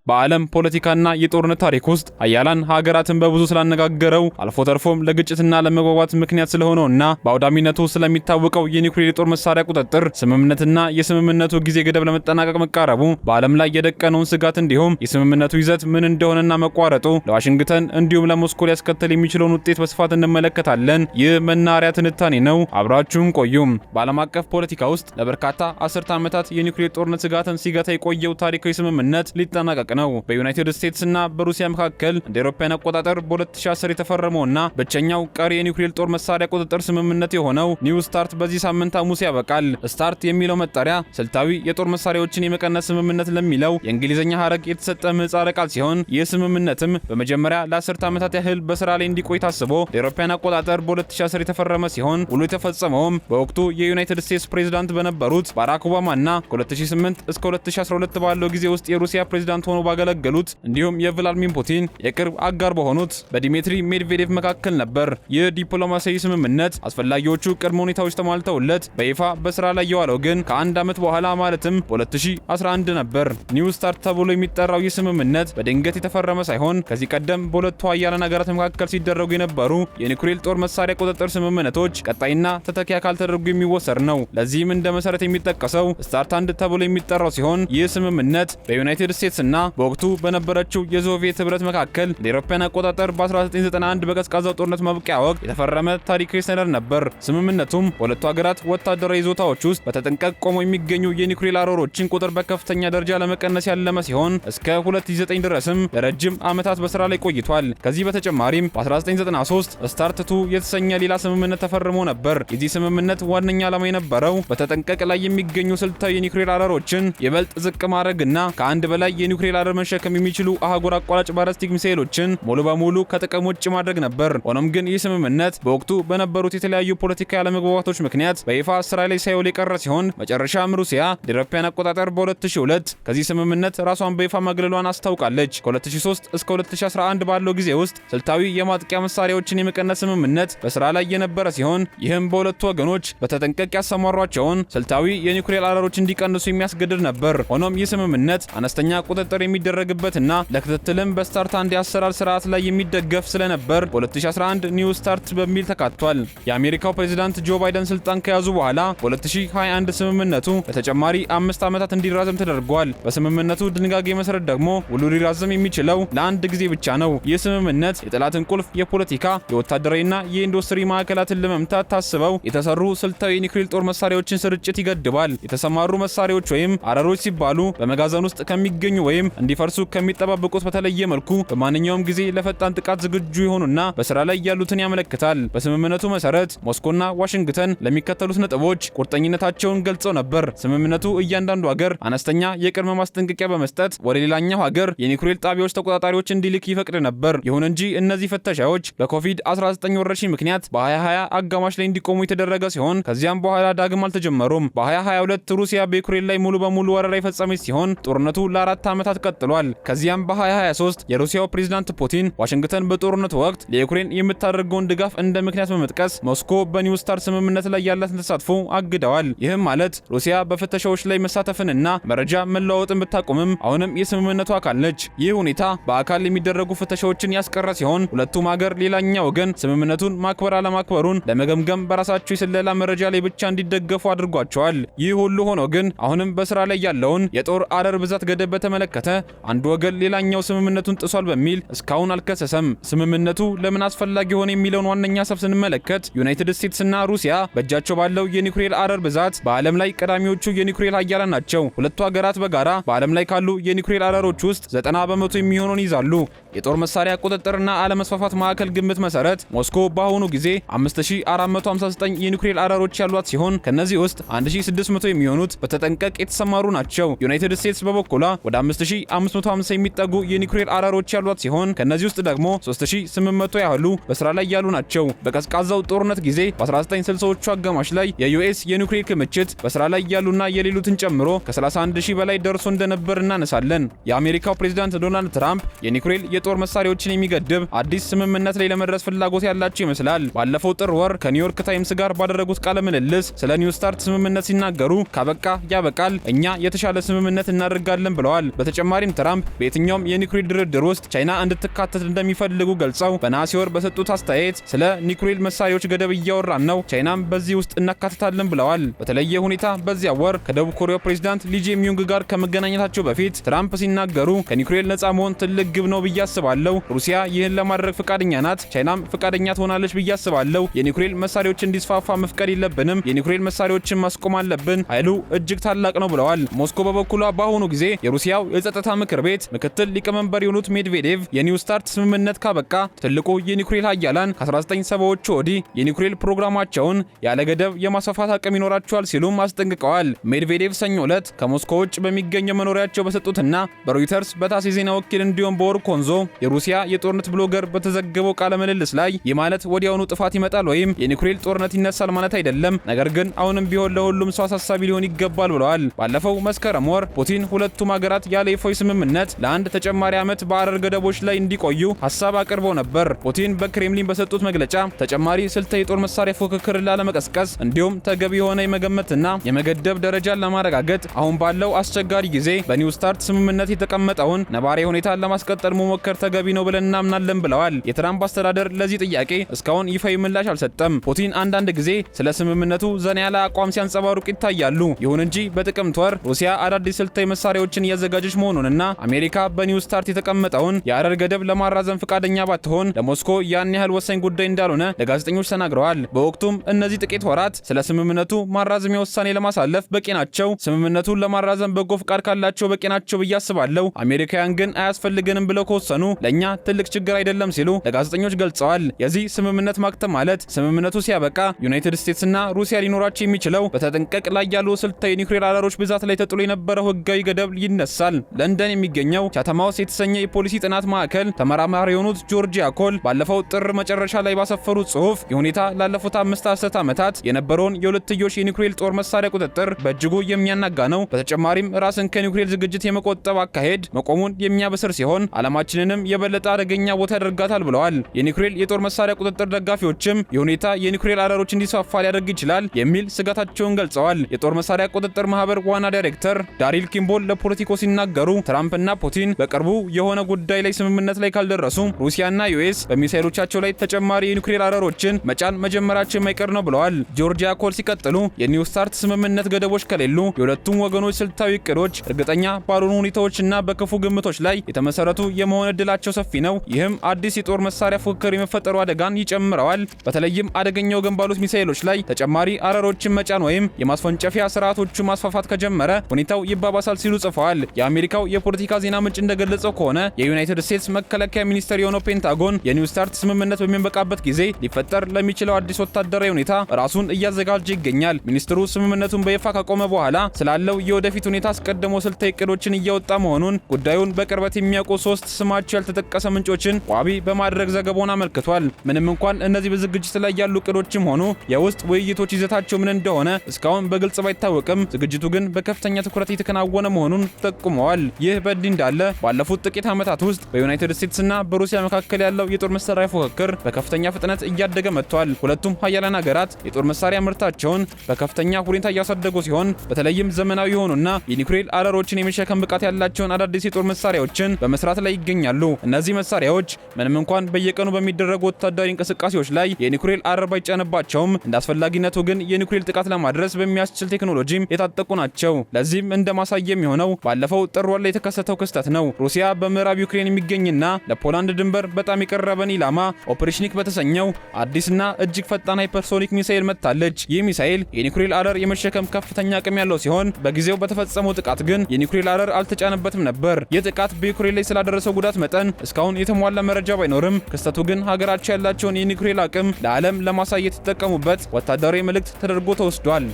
በዓለም ፖለቲካና የጦርነት ታሪክ ውስጥ አያላን ሀገራትን በብዙ ስላነጋገረው አልፎ ተርፎም ለግጭትና ለመግባባት ምክንያት ስለሆነውና በአውዳሚነቱ ስለሚታወቀው የኒውክሌር የጦር መሳሪያ ቁጥጥር ስምምነትና የስምምነቱ ጊዜ ገደብ ለመጠናቀቅ መቃረቡ በዓለም ላይ የደቀነውን ስጋት እንዲሁም የስምምነቱ ይዘት ምን እንደሆነና መቋረጡ ለዋሽንግተን እንዲሁም ለሞስኮ ሊያስከትል የሚችለውን ውጤት በስፋት እንመለከታለን። ይህ መናሪያ ትንታኔ ነው። አብራችሁን ቆዩም። በዓለም አቀፍ ፖለቲካ ውስጥ ለበርካታ አስርተ ዓመታት የኒውክሌር ጦርነት ስጋትን ሲገታ የቆየው ታሪካዊ ስምምነት ሊጠናቀቅ ነው። በዩናይትድ ስቴትስ እና በሩሲያ መካከል እንደ አውሮፓውያን አቆጣጠር በ2010 የተፈረመውና ብቸኛው ቀሪ የኒውክሌር ጦር መሳሪያ ቁጥጥር ስምምነት የሆነው ኒው ስታርት በዚህ ሳምንት ሐሙስ ያበቃል። ስታርት የሚለው መጠሪያ ስልታዊ የጦር መሳሪያዎችን የመቀነስ ስምምነት ለሚለው የእንግሊዝኛ ሐረግ የተሰጠ ምህጻረ ቃል ሲሆን ይህ ስምምነትም በመጀመሪያ ለ10 ዓመታት ያህል በስራ ላይ እንዲቆይ ታስቦ እንደ አውሮፓውያን አቆጣጠር በ2010 የተፈረመ ሲሆን ውሉ የተፈጸመውም በወቅቱ የዩናይትድ ስቴትስ ፕሬዝዳንት በነበሩት ባራክ ኦባማና ከ2008 እስከ 2012 ባለው ጊዜ ውስጥ የሩሲያ ፕሬዝዳንት ሆኖ ባገለገሉት እንዲሁም የቭላድሚር ፑቲን የቅርብ አጋር በሆኑት በዲሚትሪ ሜድቬዴቭ መካከል ነበር። ይህ ዲፕሎማሲያዊ ስምምነት አስፈላጊዎቹ ቅድመ ሁኔታዎች ተሟልተውለት በይፋ በስራ ላይ የዋለው ግን ከአንድ ዓመት በኋላ ማለትም በ2011 ነበር። ኒው ስታርት ተብሎ የሚጠራው ይህ ስምምነት በድንገት የተፈረመ ሳይሆን ከዚህ ቀደም በሁለቱ ኃያላን ሀገራት መካከል ሲደረጉ የነበሩ የኒውክሌር ጦር መሳሪያ ቁጥጥር ስምምነቶች ቀጣይና ተተኪ አካል ተደርጎ የሚወሰድ ነው። ለዚህም እንደ መሰረት የሚጠቀሰው ስታርት አንድ ተብሎ የሚጠራው ሲሆን ይህ ስምምነት በዩናይትድ ስቴትስ እና በወቅቱ በነበረችው የሶቪየት ህብረት መካከል ለአውሮፓውያን አቆጣጠር በ1991 በቀዝቃዛው ጦርነት ማብቂያ ወቅት የተፈረመ ታሪካዊ ሰነድ ነበር። ስምምነቱም በሁለቱ ሀገራት ወታደራዊ ይዞታዎች ውስጥ በተጠንቀቅ ቆመው የሚገኙ የኒውክሌር አረሮችን ቁጥር በከፍተኛ ደረጃ ለመቀነስ ያለመ ሲሆን እስከ 2009 ድረስም ለረጅም ዓመታት በስራ ላይ ቆይቷል። ከዚህ በተጨማሪም በ1993 ስታርት 2 የተሰኘ ሌላ ስምምነት ተፈርሞ ነበር። የዚህ ስምምነት ዋነኛ ዓላማ የነበረው በተጠንቀቅ ላይ የሚገኙ ስልታዊ የኒውክሌር አረሮችን ይበልጥ ዝቅ ማድረግና ከአንድ በላይ የኒውክሌር አረር መሸከም የሚችሉ አህጉር አቋራጭ ባላስቲክ ሚሳኤሎችን ሙሉ በሙሉ ከጥቅም ውጭ ማድረግ ነበር። ሆኖም ግን ይህ ስምምነት በወቅቱ በነበሩት የተለያዩ ፖለቲካዊ አለመግባባቶች ምክንያት በይፋ ስራ ላይ ሳይውል የቀረ ሲሆን መጨረሻም ሩሲያ ለአውሮፓውያን አቆጣጠር በ2002 ከዚህ ስምምነት ራሷን በይፋ ማግለሏን አስታውቃለች። ከ2003 እስከ 2011 ባለው ጊዜ ውስጥ ስልታዊ የማጥቂያ መሳሪያዎችን የመቀነስ ስምምነት በስራ ላይ የነበረ ሲሆን ይህም በሁለቱ ወገኖች በተጠንቀቅ ያሰማሯቸውን ስልታዊ የኒውክሌር አረሮች እንዲቀንሱ የሚያስገድድ ነበር። ሆኖም ይህ ስምምነት አነስተኛ ቁጥጥር የሚደረግበትና ለክትትልም በስታርት አንድ የአሰራር ስርዓት ላይ የሚደገፍ ስለነበር በ2011 ኒው ስታርት በሚል ተካቷል። የአሜሪካው ፕሬዝዳንት ጆ ባይደን ስልጣን ከያዙ በኋላ በ2021 ስምምነቱ ለተጨማሪ 5 ዓመታት እንዲራዘም ተደርጓል። በስምምነቱ ድንጋጌ መሰረት ደግሞ ውሉ ሊራዘም የሚችለው ለአንድ ጊዜ ብቻ ነው። ይህ ስምምነት የጠላትን ቁልፍ የፖለቲካ የወታደራዊና የኢንዱስትሪ ማዕከላትን ለመምታት ታስበው የተሰሩ ስልታዊ የኒውክሌር ጦር መሳሪያዎችን ስርጭት ይገድባል። የተሰማሩ መሳሪያዎች ወይም አረሮች ሲባሉ በመጋዘን ውስጥ ከሚገኙ ወይም እንዲፈርሱ ከሚጠባበቁት በተለየ መልኩ በማንኛውም ጊዜ ለፈጣን ጥቃት ዝግጁ የሆኑና በስራ ላይ ያሉትን ያመለክታል። በስምምነቱ መሰረት ሞስኮና ዋሽንግተን ለሚከተሉት ነጥቦች ቁርጠኝነታቸውን ገልጸው ነበር። ስምምነቱ እያንዳንዱ ሀገር አነስተኛ የቅድመ ማስጠንቀቂያ በመስጠት ወደ ሌላኛው ሀገር የኒውክሌር ጣቢያዎች ተቆጣጣሪዎች እንዲልክ ይፈቅድ ነበር። ይሁን እንጂ እነዚህ ፍተሻዎች በኮቪድ-19 ወረርሽኝ ምክንያት በ2020 አጋማሽ ላይ እንዲቆሙ የተደረገ ሲሆን ከዚያም በኋላ ዳግም አልተጀመሩም። በ2022 ሩሲያ በዩክሬን ላይ ሙሉ በሙሉ ወረራ የፈጸመች ሲሆን ጦርነቱ ለ4 ዓመታት ቀጥሏል። ከዚያም በ2023 የሩሲያው ፕሬዝዳንት ፑቲን ዋሽንግተን በጦርነቱ ወቅት ለዩክሬን የምታደርገውን ድጋፍ እንደ ምክንያት በመጥቀስ ሞስኮ በኒው ስታርት ስምምነት ላይ ያላትን ተሳትፎ አግደዋል። ይህም ማለት ሩሲያ በፍተሻዎች ላይ መሳተፍንና መረጃ መለዋወጥን ብታቆምም አሁንም የስምምነቱ አካል ነች። ይህ ሁኔታ በአካል የሚደረጉ ፍተሻዎችን ያስቀረ ሲሆን ሁለቱም ሀገር ሌላኛው ወገን ስምምነቱን ማክበር አለማክበሩን ለመገምገም በራሳቸው የስለላ መረጃ ላይ ብቻ እንዲደገፉ አድርጓቸዋል። ይህ ሁሉ ሆኖ ግን አሁንም በስራ ላይ ያለውን የጦር አረር ብዛት ገደብ በተመለከተ አንዱ ወገን ሌላኛው ስምምነቱን ጥሷል በሚል እስካሁን አልከሰሰም። ስምምነቱ ለምን አስፈላጊ ሆነ የሚለውን ዋነኛ ሀሳብ ስንመለከት ዩናይትድ ስቴትስ እና ሩሲያ በእጃቸው ባለው የኒውክሌር አረር ብዛት በዓለም ላይ ቀዳሚዎቹ የኒውክሌር ኃያላን ናቸው። ሁለቱ ሀገራት በጋራ በዓለም ላይ ካሉ የኒውክሌር አረሮች ውስጥ 90 በመቶ የሚሆኑን ይዛሉ። የጦር መሳሪያ ቁጥጥርና አለመስፋፋት ማዕከል ግምት መሰረት ሞስኮ በአሁኑ ጊዜ 5459 የኒውክሌር አረሮች ያሏት ሲሆን ከነዚህ ውስጥ 1600 የሚሆኑት በተጠንቀቅ የተሰማሩ ናቸው። ዩናይትድ ስቴትስ በበኩሏ ወደ 5550 የሚጠጉ የኒውክሌር አረሮች ያሏት ሲሆን ከነዚህ ውስጥ ደግሞ 3800 ያህሉ በስራ ላይ ያሉ ናቸው። በቀዝቃዛው ጦርነት ጊዜ በ1960ዎቹ አጋማሽ ላይ የዩኤስ የኒውክሌር ክምችት በስራ ላይ ያሉና የሌሉትን ጨምሮ ከ31000 በላይ ደርሶ እንደነበር እናነሳለን። የአሜሪካው ፕሬዝዳንት ዶናልድ ትራምፕ የኒውክሌር የጦር መሳሪያዎችን የሚገድብ አዲስ ስምምነት ላይ ለመድረስ ፍላጎት ያላቸው ይመስላል። ባለፈው ጥር ወር ከኒውዮርክ ታይምስ ጋር ባደረጉት ቃለ ምልልስ ስለ ኒው ስታርት ስምምነት ሲናገሩ ካበቃ ያበቃል፣ እኛ የተሻለ ስምምነት እናደርጋለን ብለዋል። በተጨማሪም ትራምፕ በየትኛውም የኒውክሌር ድርድር ውስጥ ቻይና እንድትካተት እንደሚፈልጉ ገልጸው በነሐሴ ወር በሰጡት አስተያየት ስለ ኒውክሌር መሳሪያዎች ገደብ እያወራን ነው፣ ቻይናም በዚህ ውስጥ እናካትታለን ብለዋል። በተለየ ሁኔታ በዚያ ወር ከደቡብ ኮሪያው ፕሬዝዳንት ሊ ጄሚዩንግ ጋር ከመገናኘታቸው በፊት ትራምፕ ሲናገሩ ከኒውክሌር ነጻ መሆን ትልቅ ግብ ነው ብዬ አስባለሁ። ሩሲያ ይህን ለማድረግ ፈቃደኛ ናት፣ ቻይናም ፈቃደኛ ትሆናለች ብዬ አስባለሁ። የኒውክሌር መሳሪያዎች እንዲስፋፋ መፍቀድ የለብንም፣ የኒውክሌር መሳሪያዎችን ማስቆም አለብን፣ ኃይሉ እጅግ ታላቅ ነው ብለዋል። ሞስኮ በበኩሏ በአሁኑ ጊዜ የሩሲያው የጸጥታ ምክር ቤት ምክትል ሊቀመንበር የሆኑት ሜድቬዴቭ የኒው ስታርት ስምምነት ካበቃ ትልቁ የኒውክሌር ኃያላን ከ1970ዎቹ ወዲህ የኒውክሌር ፕሮግራማቸውን ያለ ገደብ የማስፋፋት አቅም ይኖራቸዋል ሲሉም አስጠንቅቀዋል። ሜድቬዴቭ ሰኞ ዕለት ከሞስኮ ውጭ በሚገኘው መኖሪያቸው በሰጡትና በሮይተርስ በታስ የዜና ወኪል እንዲሁም በወር ኮንዞ የሩሲያ የጦርነት ብሎገር በተዘገበው ቃለ ምልልስ ላይ ይህ ማለት ወዲያውኑ ጥፋት ይመጣል ወይም የኒውክሌር ጦርነት ይነሳል ማለት አይደለም፣ ነገር ግን አሁንም ቢሆን ለሁሉም ሰው አሳሳቢ ሊሆን ይገባል ብለዋል። ባለፈው መስከረም ወር ፑቲን ሁለቱም ሀገራት ያለ ይፋዊ ስምምነት ለአንድ ተጨማሪ ዓመት በአረር ገደቦች ላይ እንዲቆዩ ሀሳብ አቅርበው ነበር። ፑቲን በክሬምሊን በሰጡት መግለጫ ተጨማሪ ስልታዊ የጦር መሳሪያ ፉክክርን ላለመቀስቀስ እንዲሁም ተገቢ የሆነ የመገመትና የመገደብ ደረጃን ለማረጋገጥ አሁን ባለው አስቸጋሪ ጊዜ በኒው ስታርት ስምምነት የተቀመጠውን ነባራዊ ሁኔታን ለማስቀጠል መሞከር ተገቢ ነው ብለን እናምናለን ብለዋል። የትራምፕ አስተዳደር ለዚህ ጥያቄ እስካሁን ይፋዊ ምላሽ አልሰጠም። ፑቲን አንዳንድ ጊዜ ስለ ስምምነቱ ዘና ያለ አቋም ሲያንጸባርቁ ይታያሉ። ይሁን እንጂ በጥቅምት ወር ሩሲያ አዳዲስ ስልታዊ መሳሪያዎችን እያዘጋጀች መሆኑንና አሜሪካ በኒው ስታርት የተቀመጠውን የአረር ገደብ ለማራዘም ፈቃደኛ ባትሆን ለሞስኮ ያን ያህል ወሳኝ ጉዳይ እንዳልሆነ ለጋዜጠኞች ተናግረዋል። በወቅቱም እነዚህ ጥቂት ወራት ስለ ስምምነቱ ማራዘሚያ ውሳኔ ለማሳለፍ በቂ ናቸው፣ ስምምነቱን ለማራዘም በጎ ፍቃድ ካላቸው በቂ ናቸው ብዬ አስባለሁ፣ አሜሪካውያን ግን አያስፈልገንም ብለው ከወሰኑ ለኛ ትልቅ ችግር አይደለም ሲሉ ለጋዜጠኞች ገልጸዋል። የዚህ ስምምነት ማክተም ማለት ስምምነቱ ሲያበቃ ዩናይትድ ስቴትስና ሩሲያ ሊኖራቸው የሚችለው በተጠንቀቅ ላይ ያሉ ስልታዊ ኒውክሌር አረሮች ብዛት ላይ ተጥሎ የነበረው ህጋዊ ገደብ ይነሳል። ለንደን የሚገኘው ቻተም ሃውስ የተሰኘ የፖሊሲ ጥናት ማዕከል ተመራማሪ የሆኑት ጆርጂያ ኮል ባለፈው ጥር መጨረሻ ላይ ባሰፈሩት ጽሑፍ የሁኔታ ላለፉት 5 አስርት ዓመታት የነበረውን የሁለትዮሽ የኒውክሌር ጦር መሳሪያ ቁጥጥር በእጅጉ የሚያናጋ ነው። በተጨማሪም ራስን ከኒውክሌር ዝግጅት የመቆጠብ አካሄድ መቆሙን የሚያበስር ሲሆን ዓለማችንንም የበለጠ አደገኛ ቦታ ያደርጋታል ብለዋል። የኒውክሌር የጦር መሳሪያ ቁጥጥር ደጋፊዎችም የሁኔታ የኒውክሌር አረሮች እንዲስፋፋ ሊያደርግ ይችላል የሚል ስጋታቸውን ገልጸዋል። የጦር መሳሪያ ቁጥጥር ማህበር ዋና ዳይሬክተር ዳሪል ኪምቦል ለፖለቲኮ ሲናገሩ ትራምፕና ፑቲን በቅርቡ የሆነ ጉዳይ ላይ ስምምነት ላይ ካልደረሱ ሩሲያና ዩኤስ በሚሳይሎቻቸው ላይ ተጨማሪ የኒውክሌር አረሮችን መጫን መጀመራቸው የማይቀር ነው ብለዋል። ጆርጂያ ኮል ሲቀጥሉ የኒው ስታርት ስምምነት ገደቦች ከሌሉ የሁለቱም ወገኖች ስልታዊ እቅዶች እርግጠኛ ባልሆኑ ሁኔታዎችና በክፉ ግምቶች ላይ የተመሰረቱ የመሆን እድላቸው ሰፊ ነው። ይህም አዲስ የጦር መሳሪያ ፉክክር የመፈጠሩ አደጋን ይጨምረዋል። በተለይም አደገኛ ወገን ባሉት ሚሳይሎች ላይ ተጨማሪ አረሮችን መጫን ወይም የማስወንጨፊያ ስርዓቶቹ ማስፋፋት ከጀመረ ሁኔታው ይባባሳል ሲሉ ጽፈዋል። የአሜሪካው የፖለቲካ ዜና ምንጭ እንደገለጸው ከሆነ የዩናይትድ ስቴትስ መከላከያ ሚኒስቴር የሆነው ፔንታጎን የኒው ስታርት ስምምነት በሚያበቃበት ጊዜ ሊፈጠር ለሚችለው አዲስ ወታደራዊ ሁኔታ ራሱን እያዘጋጀ ይገኛል። ሚኒስትሩ ስምምነቱን በይፋ ካቆመ በኋላ ስላለው የወደፊት ሁኔታ አስቀድሞ ስልታዊ እቅዶችን እያወጣ መሆኑን ጉዳዩን በቅርበት የሚያውቁ 3 ስማቸው ያልተጠቀሰ ምንጮችን ዋቢ በማድረግ ዘገባውን አመልክቷል። ምንም እንኳን እነዚህ በዝግጅት ላይ ያሉ እቅዶችም ሆኑ የውስጥ ውይይቶች ይዘታቸው ምን እንደሆነ እስካሁን በግልጽ ባይታወቅም ዝግጅቱ ግን በከፍተኛ ትኩረት የተከናወነ መሆኑን ጠቁመዋል። ይህ በእንዲህ እንዳለ ባለፉት ጥቂት ዓመታት ውስጥ በዩናይትድ ስቴትስና በሩሲያ መካከል ያለው የጦር መሳሪያ ፉክክር በከፍተኛ ፍጥነት እያደገ መጥቷል። ሁለቱም ሀያላን ሀገራት የጦር መሳሪያ ምርታቸውን በከፍተኛ ሁኔታ እያሳደጉ ሲሆን በተለይም ዘመናዊ የሆኑና የኒውክሌር አረሮችን የመሸከም ብቃት ያላቸውን አዳዲስ የጦር መሳሪያዎችን በመስራት ላይ ይገኛሉ። እነዚህ መሳሪያዎች ምንም እንኳን በየቀኑ በሚደረጉ ወታደራዊ እንቅስቃሴዎች ላይ የኒውክሌር አረር ባይጫንባቸውም እንደ አስፈላጊነቱ ግን የኒውክሌር ጥቃት ለማድረስ በሚያስችል ቴክኖሎጂም የታጠቁ ናቸው። ለዚህም እንደ ማሳያ የሚሆነው ባለፈው ጥር ወር ላይ የተከሰተው ክስተት ነው። ሩሲያ በምዕራብ ዩክሬን የሚገኝና ለፖላንድ ድንበር በጣም የቀረበን ኢላማ ኦፕሬሽኒክ በተሰኘው አዲስና እጅግ ፈጣን ሃይፐርሶኒክ ሚሳኤል መታለች። ይህ ሚሳኤል የኒውክሌር አረር የመሸከም ከፍተኛ አቅም ያለው ሲሆን በጊዜው በተፈጸመው ጥቃት ግን የኒውክሌር አረር አልተጫነበትም ነበር። ይህ ጥቃት በዩክሬን ላይ ስላደረሰው ጉዳት መጠን እስካሁን የተሟላ መረጃ ባይኖርም ክስተቱ ግን ሀገራቸው ያላቸውን የኒውክሌር አቅም ለዓለም ለማሳየት የተጠቀሙበት ወታደራዊ መልእክት ተደርጎ ተወስዷል።